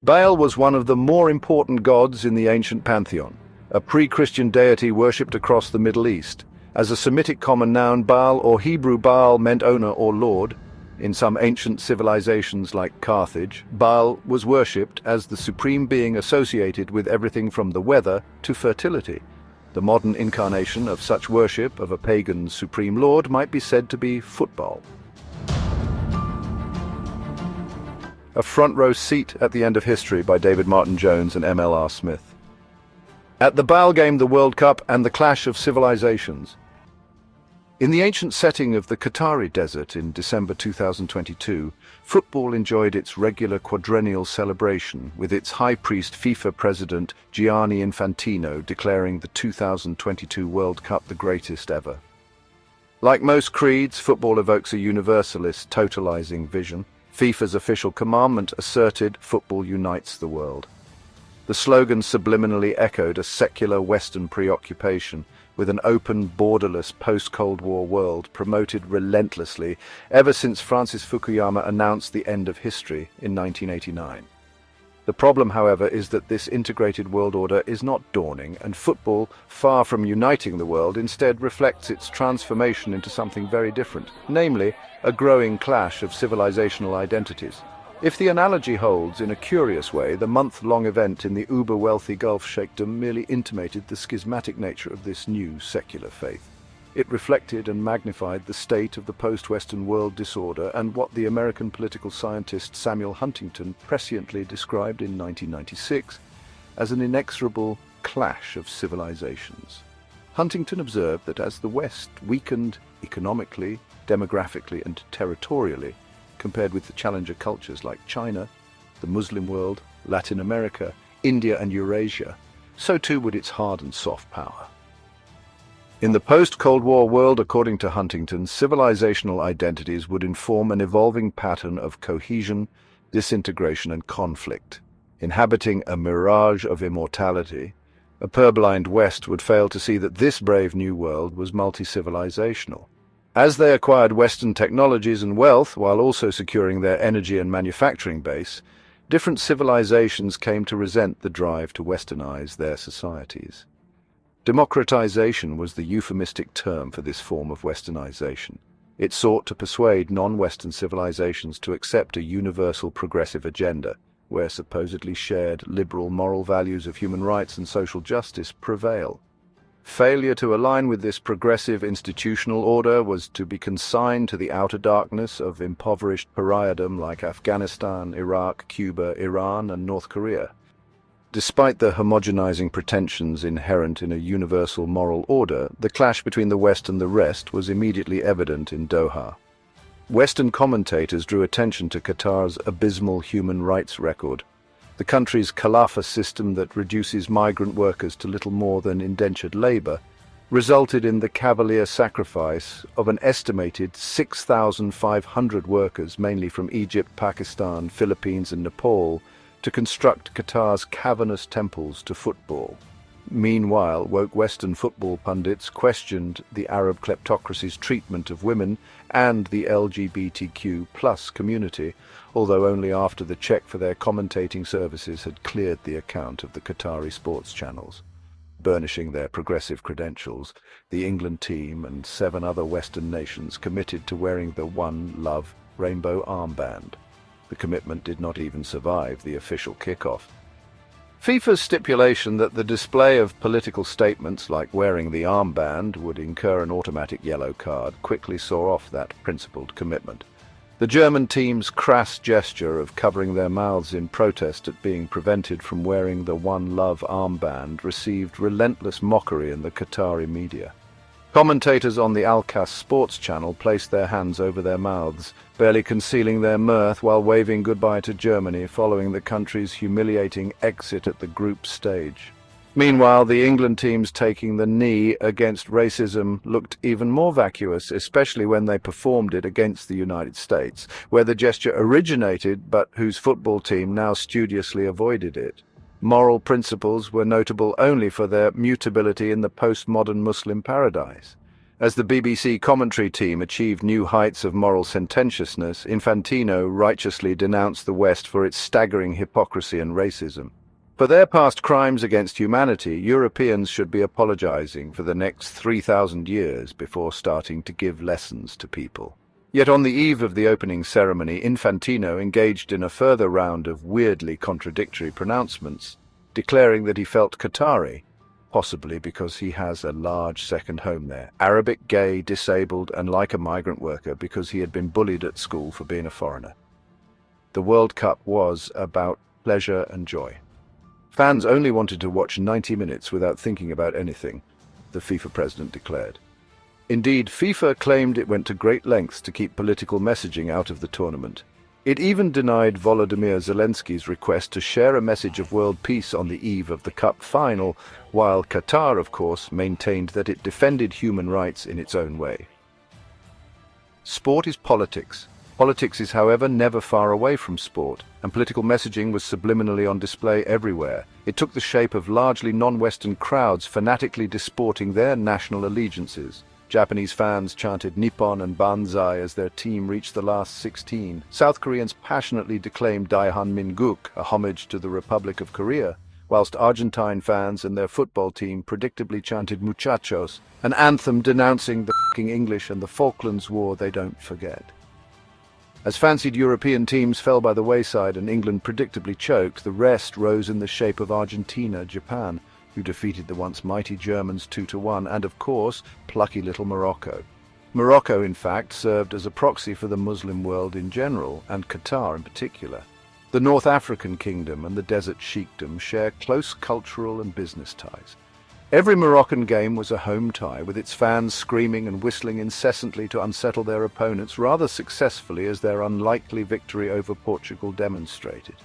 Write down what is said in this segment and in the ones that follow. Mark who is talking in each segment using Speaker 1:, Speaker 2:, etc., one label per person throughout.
Speaker 1: Baal was one of the more important gods in the ancient pantheon, a pre-Christian deity worshipped across the Middle East. As a Semitic common noun, Baal or Hebrew Baal meant owner or lord. In some ancient civilizations like Carthage, Baal was worshipped as the supreme being associated with everything from the weather to fertility. The modern incarnation of such worship of a pagan supreme lord might be said to be football. A front-row seat at the end of history by David Martin Jones and MLR Smith. At the Baal Game, the World Cup, and the clash of civilizations. In the ancient setting of the Qatari desert in December 2022, football enjoyed its regular quadrennial celebration, with its high priest FIFA president Gianni Infantino declaring the 2022 World Cup the greatest ever. Like most creeds, football evokes a universalist, totalizing vision. FIFA's official commandment asserted football unites the world. The slogan subliminally echoed a secular Western preoccupation with an open, borderless post-Cold War world promoted relentlessly ever since Francis Fukuyama announced the end of history in 1989. The problem, however, is that this integrated world order is not dawning, and football, far from uniting the world, instead reflects its transformation into something very different, namely, a growing clash of civilizational identities. If the analogy holds, in a curious way, the month-long event in the uber-wealthy Gulf Sheikhdom merely intimated the schismatic nature of this new secular faith. It reflected and magnified the state of the post-Western world disorder and what the American political scientist Samuel Huntington presciently described in 1996 as an inexorable clash of civilizations. Huntington observed that as the West weakened economically, demographically, and territorially, compared with the challenger cultures like China, the Muslim world, Latin America, India, and Eurasia, so too would its hard and soft power. In the post-Cold War world, according to Huntington, civilizational identities would inform an evolving pattern of cohesion, disintegration, and conflict. Inhabiting a mirage of immortality, a purblind West would fail to see that this brave new world was multi-civilizational. As they acquired Western technologies and wealth, while also securing their energy and manufacturing base, different civilizations came to resent the drive to westernize their societies. Democratization was the euphemistic term for this form of westernization. It sought to persuade non-Western civilizations to accept a universal progressive agenda, where supposedly shared liberal moral values of human rights and social justice prevail. Failure to align with this progressive institutional order was to be consigned to the outer darkness of impoverished pariahdom like Afghanistan, Iraq, Cuba, Iran, and North Korea. Despite the homogenizing pretensions inherent in a universal moral order, the clash between the West and the rest was immediately evident in Doha. Western commentators drew attention to Qatar's abysmal human rights record. The country's Khalifa system that reduces migrant workers to little more than indentured labor resulted in the cavalier sacrifice of an estimated 6,500 workers, mainly from Egypt, Pakistan, Philippines, and Nepal, to construct Qatar's cavernous temples to football. Meanwhile, woke Western football pundits questioned the Arab kleptocracy's treatment of women and the LGBTQ+ community, although only after the check for their commentating services had cleared the account of the Qatari sports channels. Burnishing their progressive credentials, the England team and 7 other Western nations committed to wearing the One Love rainbow armband. The commitment did not even survive the official kickoff. FIFA's stipulation that the display of political statements like wearing the armband would incur an automatic yellow card quickly saw off that principled commitment. The German team's crass gesture of covering their mouths in protest at being prevented from wearing the One Love armband received relentless mockery in the Qatari media. Commentators on the Al-Qas sports channel placed their hands over their mouths, barely concealing their mirth while waving goodbye to Germany following the country's humiliating exit at the group stage. Meanwhile, the England teams taking the knee against racism looked even more vacuous, especially when they performed it against the United States, where the gesture originated but whose football team now studiously avoided it. Moral principles were notable only for their mutability in the postmodern Muslim paradise. As the BBC commentary team achieved new heights of moral sententiousness, Infantino righteously denounced the West for its staggering hypocrisy and racism. For their past crimes against humanity, Europeans should be apologizing for the next 3,000 years before starting to give lessons to people. Yet on the eve of the opening ceremony, Infantino engaged in a further round of weirdly contradictory pronouncements, declaring that he felt Qatari, possibly because he has a large second home there, Arabic, gay, disabled, and like a migrant worker because he had been bullied at school for being a foreigner. The World Cup was about pleasure and joy. Fans only wanted to watch 90 minutes without thinking about anything, the FIFA president declared. Indeed, FIFA claimed it went to great lengths to keep political messaging out of the tournament. It even denied Volodymyr Zelensky's request to share a message of world peace on the eve of the Cup final, while Qatar, of course, maintained that it defended human rights in its own way. Sport is politics. Politics is, however, never far away from sport, and political messaging was subliminally on display everywhere. It took the shape of largely non-Western crowds fanatically disporting their national allegiances. Japanese fans chanted Nippon and Banzai as their team reached the last 16. South Koreans passionately declaimed Daehan Minguk, a homage to the Republic of Korea, whilst Argentine fans and their football team predictably chanted Muchachos, an anthem denouncing the f***ing English and the Falklands War they don't forget. As fancied European teams fell by the wayside and England predictably choked, the rest rose in the shape of Argentina, Japan, who defeated the once mighty Germans 2-1, and of course, plucky little Morocco. Morocco, in fact, served as a proxy for the Muslim world in general, and Qatar in particular. The North African kingdom and the Desert Sheikdom share close cultural and business ties. Every Moroccan game was a home tie, with its fans screaming and whistling incessantly to unsettle their opponents rather successfully, as their unlikely victory over Portugal demonstrated.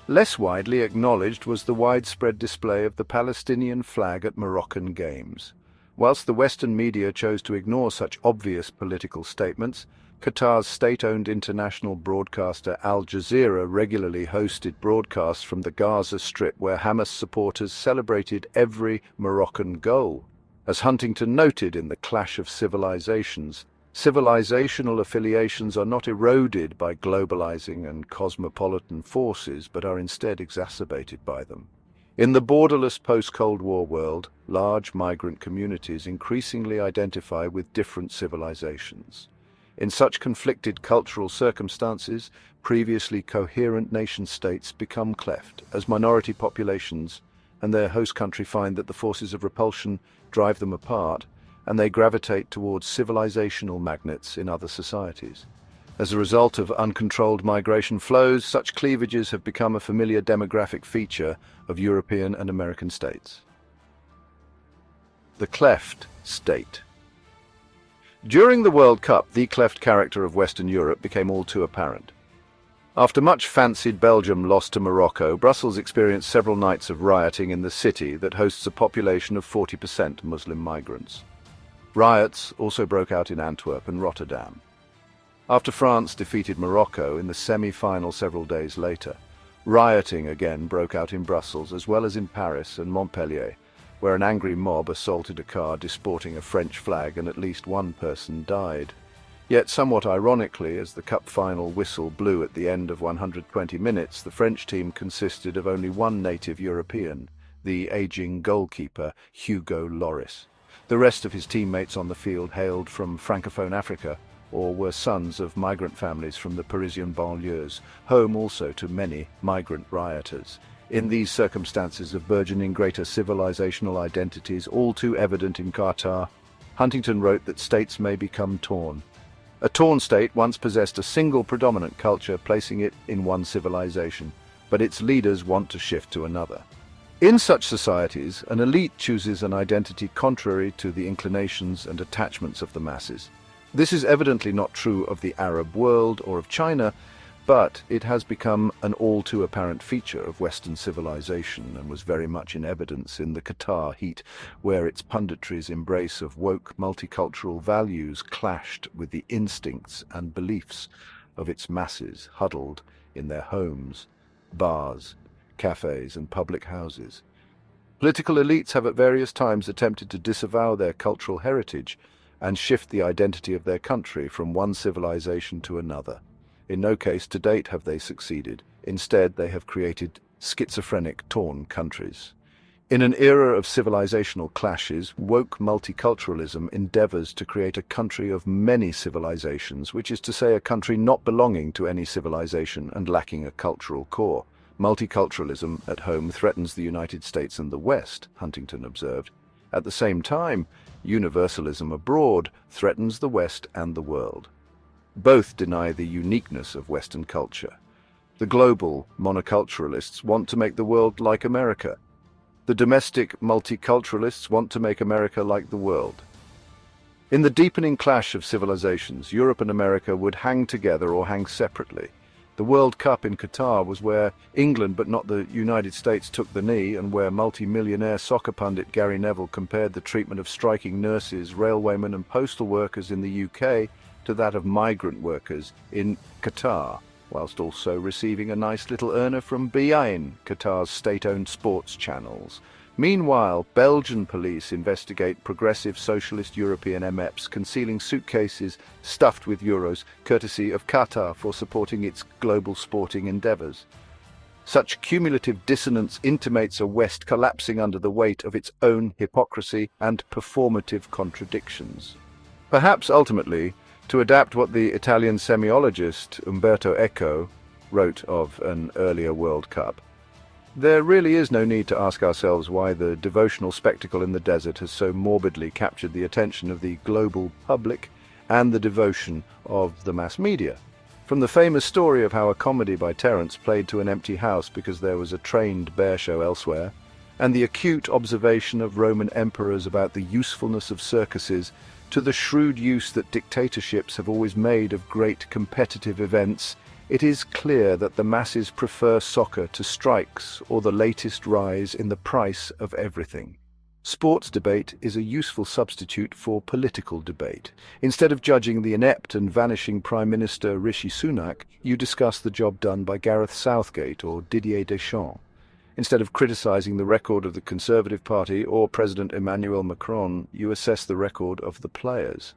Speaker 1: Less widely acknowledged was the widespread display of the Palestinian flag at Moroccan games. Whilst the Western media chose to ignore such obvious political statements, Qatar's state-owned international broadcaster Al Jazeera regularly hosted broadcasts from the Gaza Strip where Hamas supporters celebrated every Moroccan goal. As Huntington noted in The Clash of Civilisations, civilizational affiliations are not eroded by globalizing and cosmopolitan forces, but are instead exacerbated by them. In the borderless post-Cold War world, large migrant communities increasingly identify with different civilizations. In such conflicted cultural circumstances, previously coherent nation-states become cleft, as minority populations and their host country find that the forces of repulsion drive them apart, and they gravitate towards civilizational magnets in other societies. As a result of uncontrolled migration flows, such cleavages have become a familiar demographic feature of European and American states. The cleft state. During the World Cup, the cleft character of Western Europe became all too apparent. After much fancied Belgium lost to Morocco, Brussels experienced several nights of rioting in the city that hosts a population of 40% Muslim migrants. Riots also broke out in Antwerp and Rotterdam. After France defeated Morocco in the semi-final several days later, rioting again broke out in Brussels as well as in Paris and Montpellier, where an angry mob assaulted a car disporting a French flag and at least one person died. Yet somewhat ironically, as the cup final whistle blew at the end of 120 minutes, the French team consisted of only one native European, the aging goalkeeper Hugo Lloris. The rest of his teammates on the field hailed from Francophone Africa, or were sons of migrant families from the Parisian banlieues, home also to many migrant rioters. In these circumstances of burgeoning greater civilizational identities, all too evident in Qatar, Huntington wrote that states may become torn. A torn state once possessed a single predominant culture, placing it in one civilization, but its leaders want to shift to another. In such societies, an elite chooses an identity contrary to the inclinations and attachments of the masses. This is evidently not true of the Arab world or of China, but it has become an all-too-apparent feature of Western civilization and was very much in evidence in the Qatar heat, where its punditry's embrace of woke multicultural values clashed with the instincts and beliefs of its masses huddled in their homes, bars, cafes and public houses. Political elites have at various times attempted to disavow their cultural heritage and shift the identity of their country from one civilization to another. In no case to date have they succeeded. Instead, they have created schizophrenic, torn countries. In an era of civilizational clashes, woke multiculturalism endeavors to create a country of many civilizations, which is to say a country not belonging to any civilization and lacking a cultural core. Multiculturalism at home threatens the United States and the West, Huntington observed. At the same time, universalism abroad threatens the West and the world. Both deny the uniqueness of Western culture. The global monoculturalists want to make the world like America. The domestic multiculturalists want to make America like the world. In the deepening clash of civilizations, Europe and America would hang together or hang separately. The World Cup in Qatar was where England but not the United States took the knee, and where multi-millionaire soccer pundit Gary Neville compared the treatment of striking nurses, railwaymen and postal workers in the UK to that of migrant workers in Qatar, whilst also receiving a nice little earner from beIN, Qatar's state-owned sports channels. Meanwhile, Belgian police investigate progressive socialist European MEPs concealing suitcases stuffed with euros, courtesy of Qatar for supporting its global sporting endeavours. Such cumulative dissonance intimates a West collapsing under the weight of its own hypocrisy and performative contradictions. Perhaps ultimately, to adapt what the Italian semiologist Umberto Eco wrote of an earlier World Cup, there really is no need to ask ourselves why the devotional spectacle in the desert has so morbidly captured the attention of the global public and the devotion of the mass media. From the famous story of how a comedy by Terence played to an empty house because there was a trained bear show elsewhere, and the acute observation of Roman emperors about the usefulness of circuses, to the shrewd use that dictatorships have always made of great competitive events, it is clear that the masses prefer soccer to strikes or the latest rise in the price of everything. Sports debate is a useful substitute for political debate. Instead of judging the inept and vanishing Prime Minister Rishi Sunak, you discuss the job done by Gareth Southgate or Didier Deschamps. Instead of criticizing the record of the Conservative Party or President Emmanuel Macron, you assess the record of the players.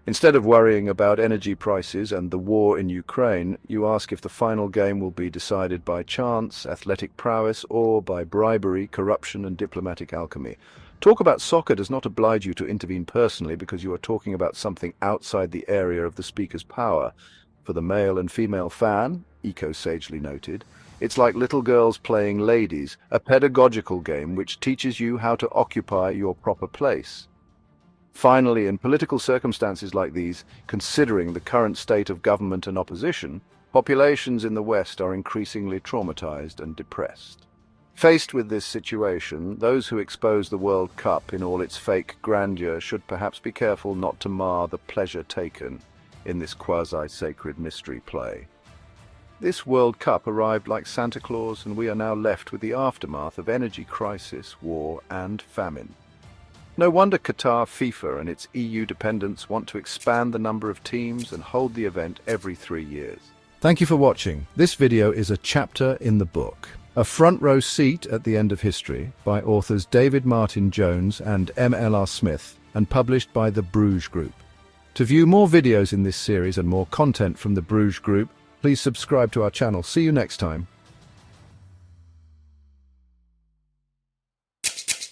Speaker 1: Instead of worrying about energy prices and the war in Ukraine, you ask if the final game will be decided by chance, athletic prowess, or by bribery, corruption, and diplomatic alchemy. Talk about soccer does not oblige you to intervene personally because you are talking about something outside the area of the speaker's power. For the male and female fan, Eco sagely noted, it's like little girls playing ladies, a pedagogical game which teaches you how to occupy your proper place. Finally, in political circumstances like these, considering the current state of government and opposition, populations in the West are increasingly traumatized and depressed. Faced with this situation, those who expose the World Cup in all its fake grandeur should perhaps be careful not to mar the pleasure taken in this quasi-sacred mystery play. This World Cup arrived like Santa Claus, and we are now left with the aftermath of energy crisis, war, and famine. No wonder Qatar, FIFA, and its EU dependents want to expand the number of teams and hold the event every 3 years. Thank you for watching. This video is a chapter in the book, A Front Row Seat at the End of History, by authors David Martin Jones and M.L.R. Smith, and published by the Bruges Group. To view more videos in this series and more content from the Bruges Group, please subscribe to our channel. See you next time.